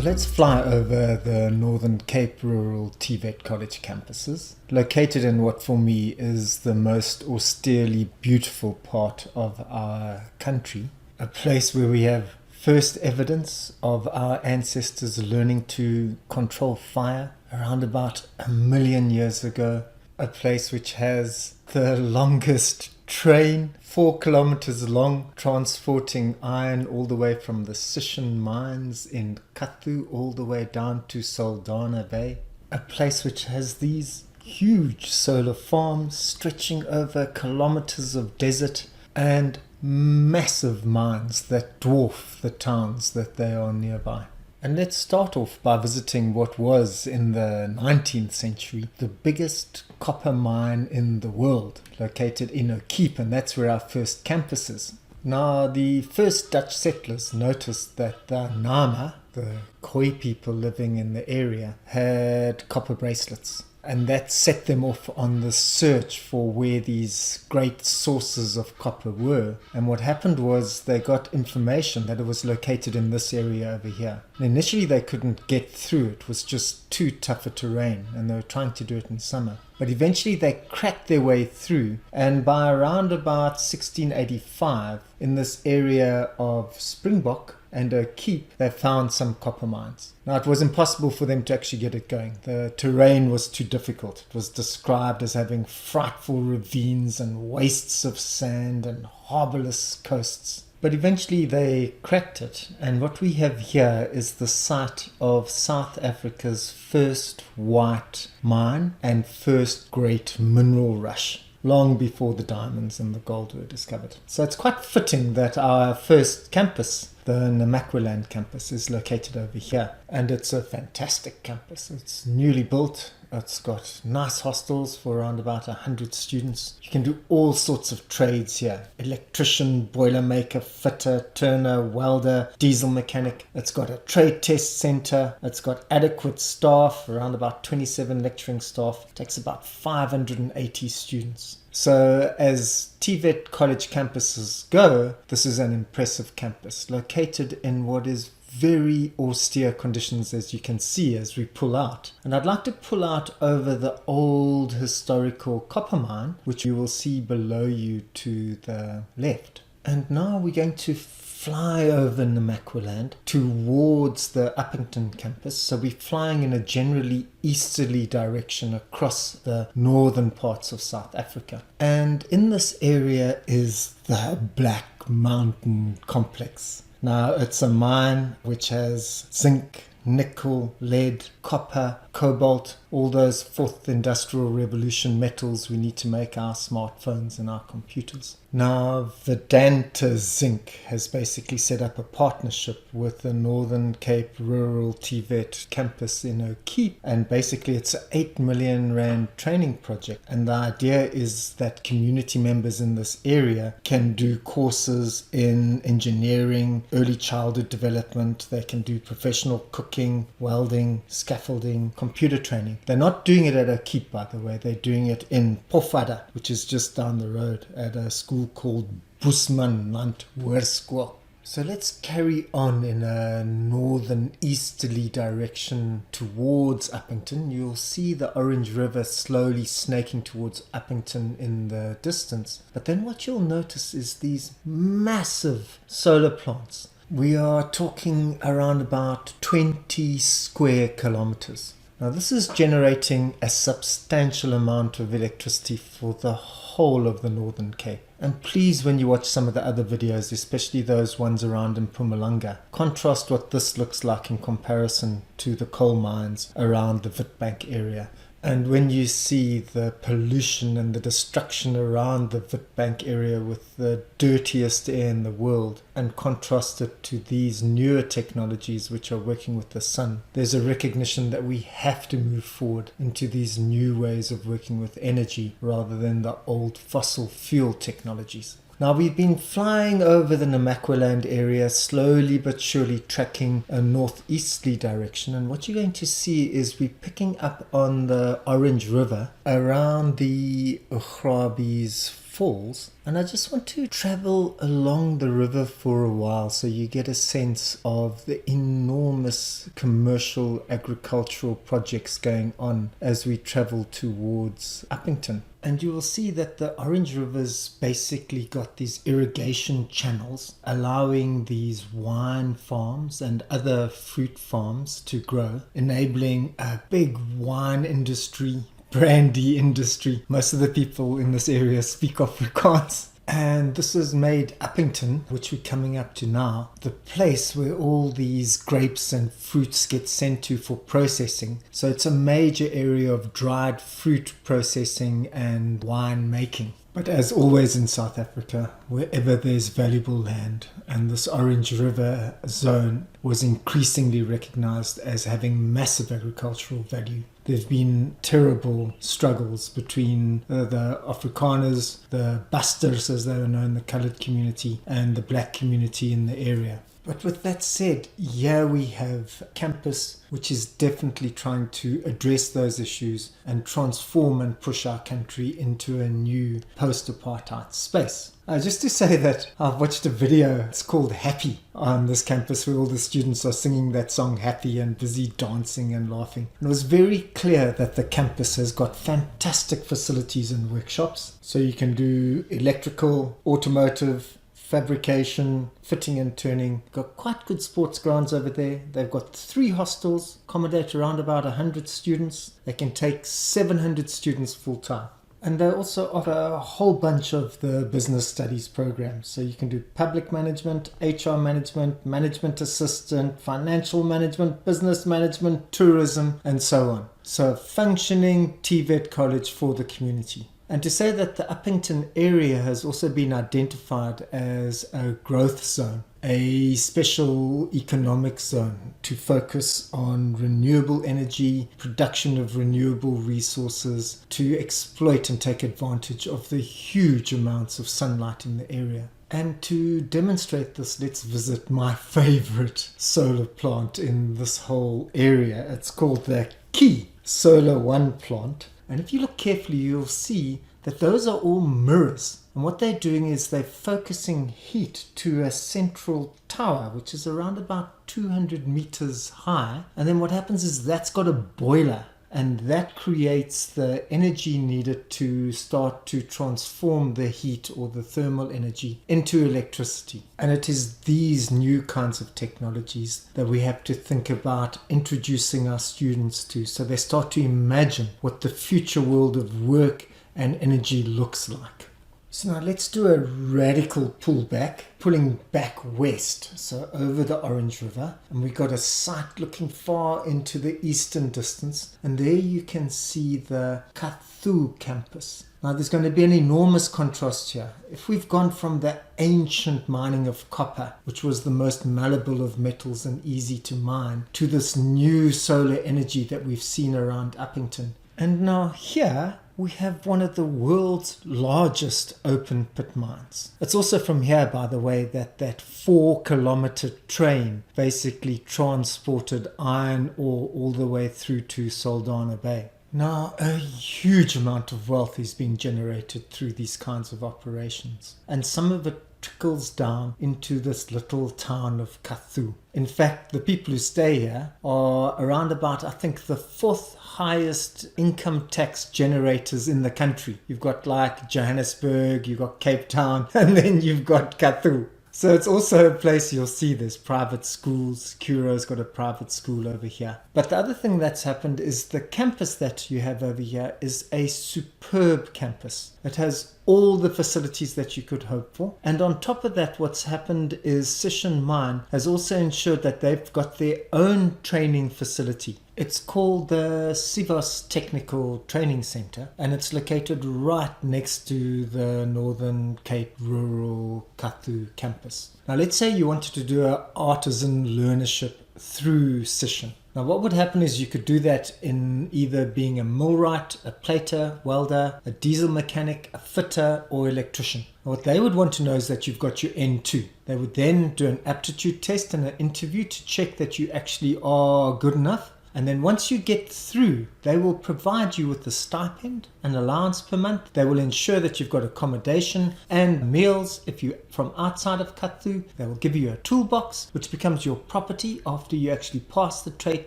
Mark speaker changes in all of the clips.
Speaker 1: let's fly over the Northern Cape rural tvet college campuses, located in what for me is the most austerely beautiful part of our country, a place where we have first evidence of our ancestors learning to control fire around about 1 million years ago, a place which has the longest train, 4 kilometers long, transporting iron all the way from the Sishan mines in Katu all the way down to Saldanha Bay, a place which has these huge solar farms stretching over kilometers of desert and massive mines that dwarf the towns that they are nearby. And let's start off by visiting what was, in the 19th century, the biggest copper mine in the world, located in O'Keepe, and that's where our first campus is. Now, the first Dutch settlers noticed that the Nama, the Khoi people living in the area, had copper bracelets. And that set them off on the search for where these great sources of copper were. And what happened was they got information that it was located in this area over here. And initially they couldn't get through. It was just too tough a terrain, and they were trying to do it in summer. But eventually they cracked their way through, and by around about 1685, in this area of Springbok and O'Keepe, they found some copper mines. Now, it was impossible for them to actually get it going. The terrain was too difficult. It was described as having frightful ravines and wastes of sand and harbourless coasts. But eventually they cracked it, and what we have here is the site of South Africa's first white mine and first great mineral rush, long before the diamonds and the gold were discovered. So it's quite fitting that our first campus, the Namaqualand campus, is located over here. And it's a fantastic campus. It's newly built. It's got nice hostels for around about 100 students. You can do all sorts of trades here. Electrician, boilermaker, fitter, turner, welder, diesel mechanic. It's got a trade test center. It's got adequate staff, around about 27 lecturing staff. It takes about 580 students. So as TVET college campuses go, this is an impressive campus located in what is very austere conditions, as you can see as we pull out. And I'd like to pull out over the old historical copper mine, which you will see below you to the left. And now we're going to fly over Namaqualand towards the Uppington campus. So we're flying in a generally easterly direction across the northern parts of South Africa. And in this area is the Black Mountain Complex. Now, it's a mine which has zinc, nickel, lead, copper, cobalt, all those fourth industrial revolution metals we need to make our smartphones and our computers. Now, Vedanta Zinc has basically set up a partnership with the Northern Cape Rural TVET campus in O'Keepe, and basically it's an 8 million rand training project. And the idea is that community members in this area can do courses in engineering, early childhood development. They can do professional cooking, welding, scaffolding, computer training. They're not doing it at O'Keepe, by the way. They're doing it in Pofada, which is just down the road at a school called Busman Land Hoërskool. So let's carry on in a northern easterly direction towards Uppington. You'll see the Orange River slowly snaking towards Uppington in the distance. But then what you'll notice is these massive solar plants. We are talking around about 20 square kilometers. Now, this is generating a substantial amount of electricity for the whole of the Northern Cape. And please, when you watch some of the other videos, especially those ones around in Mpumalanga, contrast what this looks like in comparison to the coal mines around the Witbank area. And when you see the pollution and the destruction around the Witbank area with the dirtiest air in the world, and contrast it to these newer technologies which are working with the sun, there's a recognition that we have to move forward into these new ways of working with energy rather than the old fossil fuel technologies. Now, we've been flying over the Namaqualand area, slowly but surely tracking a northeasterly direction, and what you're going to see is we're picking up on the Orange River around the Ugrabi's falls, and I just want to travel along the river for a while so you get a sense of the enormous commercial agricultural projects going on as we travel towards Uppington. And you will see that the Orange River's basically got these irrigation channels allowing these wine farms and other fruit farms to grow, enabling a big wine industry, brandy industry. Most of the people in this area speak Afrikaans. And this has made Uppington, which we're coming up to now, the place where all these grapes and fruits get sent to for processing. So it's a major area of dried fruit processing and wine making. But as always in South Africa, wherever there's valuable land, and this Orange River zone was increasingly recognized as having massive agricultural value. There have been terrible struggles between the Afrikaners, the Busters as they were known, the coloured community, and the black community in the area. But with that said, here we have a campus which is definitely trying to address those issues and transform and push our country into a new post-apartheid space. Just to say that I've watched a video, it's called Happy, on this campus where all the students are singing that song Happy and busy dancing and laughing. And it was very clear that the campus has got fantastic facilities and workshops. So you can do electrical, automotive, fabrication, fitting and turning. Got quite good sports grounds over there. They've got 3 hostels, accommodate around about 100 students. They can take 700 students full time. And they also offer a whole bunch of the business studies programs. So you can do public management, HR management, management assistant, financial management, business management, tourism, and so on. So a functioning TVET college for the community. And to say that the Uppington area has also been identified as a growth zone, a special economic zone to focus on renewable energy, production of renewable resources, to exploit and take advantage of the huge amounts of sunlight in the area. And to demonstrate this, let's visit my favorite solar plant in this whole area. It's called the Key Solar One plant. And if you look carefully, you'll see that those are all mirrors. And what they're doing is they're focusing heat to a central tower, which is around about 200 meters high. And then what happens is that's got a boiler. And that creates the energy needed to start to transform the heat or the thermal energy into electricity. And it is these new kinds of technologies that we have to think about introducing our students to, so they start to imagine what the future world of work and energy looks like. So now let's do a radical pullback, pulling back west, so over the Orange River. And we've got a site looking far into the eastern distance. And there you can see the Kuraman Campus. Now there's going to be an enormous contrast here. If we've gone from the ancient mining of copper, which was the most malleable of metals and easy to mine, to this new solar energy that we've seen around Uppington. And now here we have one of the world's largest open pit mines. It's also from here, by the way, that 4-kilometer train basically transported iron ore all the way through to Saldanha Bay. Now, a huge amount of wealth is being generated through these kinds of operations, and some of it trickles down into this little town of Kuraman. In fact, the people who stay here are around about, I think, the 4th highest income tax generators in the country. You've got like Johannesburg, you've got Cape Town, and then you've got Kuraman. So it's also a place you'll see there's private schools. Kura's got a private school over here. But the other thing that's happened is the campus that you have over here is a superb campus. It has all the facilities that you could hope for. And on top of that, what's happened is Sishen Mine has also ensured that they've got their own training facility. It's called the Sivas Technical Training Center, and it's located right next to the Northern Cape Rural Kuraman campus. Now let's say you wanted to do an artisan learnership through Sishen. Now what would happen is you could do that in either being a millwright, a plater, welder, a diesel mechanic, a fitter, or electrician. What they would want to know is that you've got your N2. They would then do an aptitude test and an interview to check that you actually are good enough. And then once you get through They will provide you with a stipend, an allowance per month. They will ensure that you've got accommodation and meals. If you're from outside of Kathu, they will give you a toolbox, which becomes your property after you actually pass the trade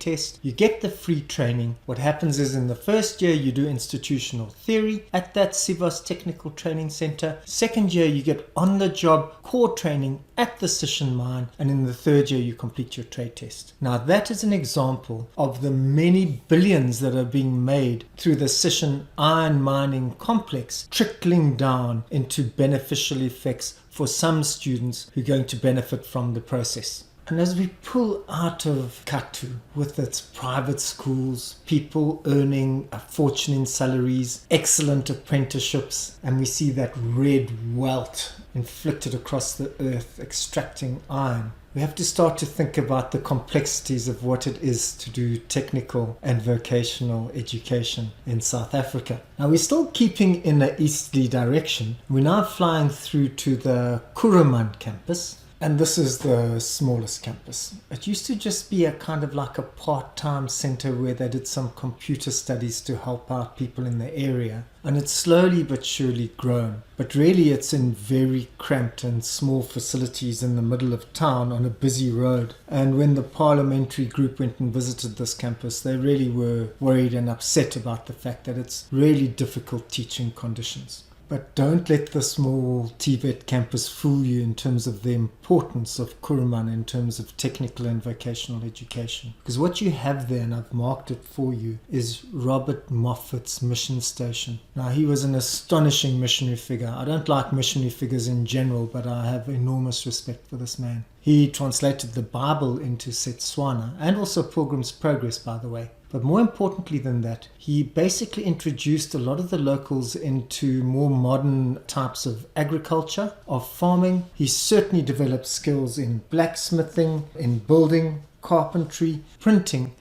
Speaker 1: test. You get the free training. What happens is in the first year, you do institutional theory at that Sivas Technical Training Center. Second year, you get on-the-job core training at the Sishen mine. And in the third year, you complete your trade test. Now, that is an example of the many billions that are being made through the Sishen iron mining complex trickling down into beneficial effects for some students who are going to benefit from the process. And as we pull out of Kathu with its private schools, people earning a fortune in salaries, excellent apprenticeships, and we see that red welt inflicted across the earth extracting iron, we have to start to think about the complexities of what it is to do technical and vocational education in South Africa. Now, we're still keeping in an easterly direction. We're now flying through to the Kuraman Campus. And this is the smallest campus. It used to just be a kind of like a part-time center where they did some computer studies to help out people in the area. And it's slowly but surely grown. But really it's in very cramped and small facilities in the middle of town on a busy road. And when the parliamentary group went and visited this campus, they really were worried and upset about the fact that it's really difficult teaching conditions. But don't let the small tvet campus fool you in terms of the importance of Kuraman in terms of technical and vocational education. Because what you have there, and I've marked it for you, is Robert Moffat's mission station. Now, he was an astonishing missionary figure. I don't like missionary figures in general, but I have enormous respect for this man. He translated the Bible into Setswana and also Pilgrim's Progress, by the way. But more importantly than that, he basically introduced a lot of the locals into more modern types of agriculture, of farming. He certainly developed skills in blacksmithing, in building, carpentry, printing.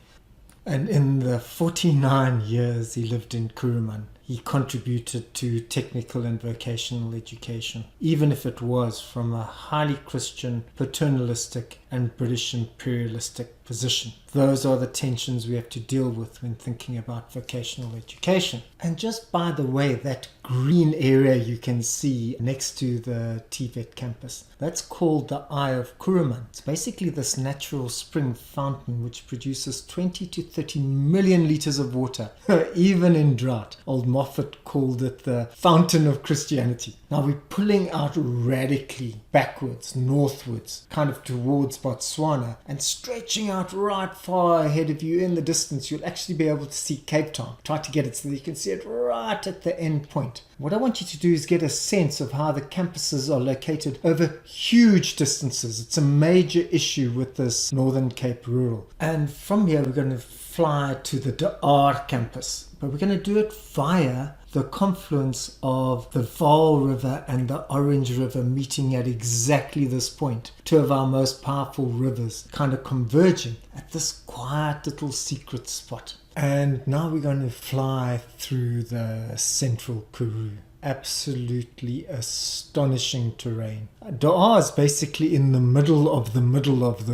Speaker 1: And in the 49 years he lived in Kuraman, he contributed to technical and vocational education, even if it was from a highly Christian, paternalistic and British imperialistic position. Those are the tensions we have to deal with when thinking about vocational education. And just by the way, that green area you can see next to the tvet campus, that's called the Eye of Kuraman. It's basically this natural spring fountain which produces 20 to 30 million liters of water, even in drought. Old Moffat called it the fountain of Christianity. Now we're pulling out radically backwards, northwards, kind of towards Botswana, and stretching out right far ahead of you in the distance. You'll actually be able to see Cape Town. Try to get it so that you can see it right at the end point. What I want you to do is get a sense of how the campuses are located over huge distances. It's a major issue with this Northern Cape Rural. And from here we're going to fly to the Daar campus, but we're going to do it via the confluence of the Vaal River and the Orange River meeting at exactly this point. Two of our most powerful rivers kind of converging at this quiet little secret spot. And now we're going to fly through the central Karoo. Absolutely astonishing terrain. Daar is basically in the middle of the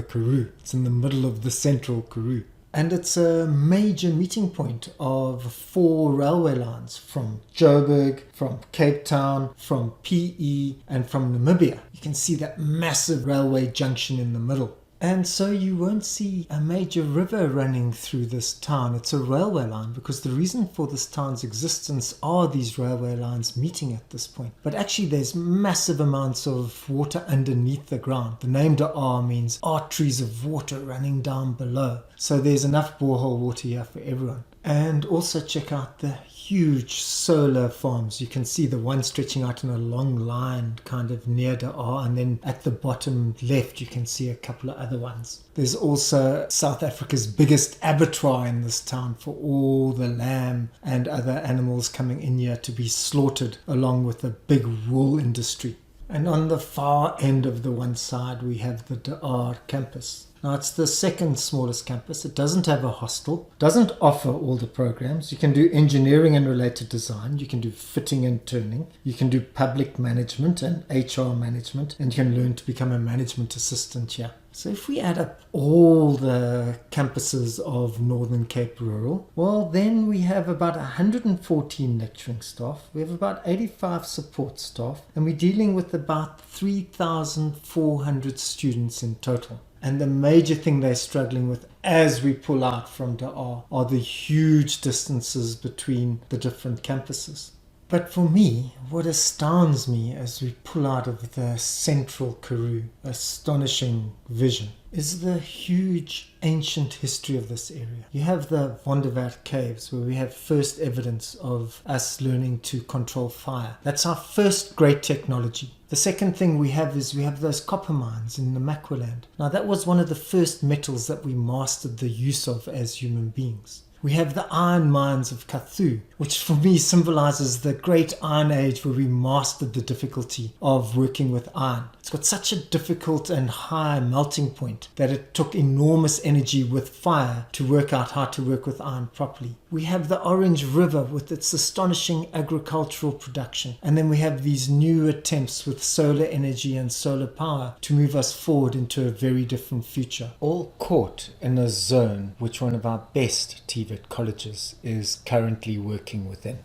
Speaker 1: Karoo. It's in the middle of the central Karoo. And it's a major meeting point of 4 railway lines from Joburg, from Cape Town, from PE, and from Namibia. You can see that massive railway junction in the middle. And so you won't see a major river running through this town. It's a railway line, because the reason for this town's existence are these railway lines meeting at this point. But actually there's massive amounts of water underneath the ground. The name Daar means arteries of water running down below. So there's enough borehole water here for everyone. And also check out the huge solar farms. You can see the one stretching out in a long line kind of near Daar, and then at the bottom left you can see a couple of other ones. There's also South Africa's biggest abattoir in this town for all the lamb and other animals coming in here to be slaughtered, along with a big wool industry. And on the far end of the one side we have the Daar campus. Now, it's the second smallest campus. It doesn't have a hostel, doesn't offer all the programs. You can do engineering and related design. You can do fitting and turning. You can do public management and HR management. And you can learn to become a management assistant here. So if we add up all the campuses of Northern Cape Rural, well, then we have about 114 lecturing staff, we have about 85 support staff, and we're dealing with about 3,400 students in total. And the major thing they're struggling with as we pull out from Da'ar are the huge distances between the different campuses. But for me, what astounds me as we pull out of the central Karoo, astonishing vision, is the huge ancient history of this area. You have the Vondervat caves, where we have first evidence of us learning to control fire. That's our first great technology. The second thing we have is we have those copper mines in the Makwaland. Now that was one of the first metals that we mastered the use of as human beings. We have the iron mines of Kathu, which for me symbolizes the great Iron Age where we mastered the difficulty of working with iron. It's got such a difficult and high melting point that it took enormous energy with fire to work out how to work with iron properly. We have the Orange River with its astonishing agricultural production. And then we have these new attempts with solar energy and solar power to move us forward into a very different future. All caught in a zone which one of our best tvet colleges is currently working within.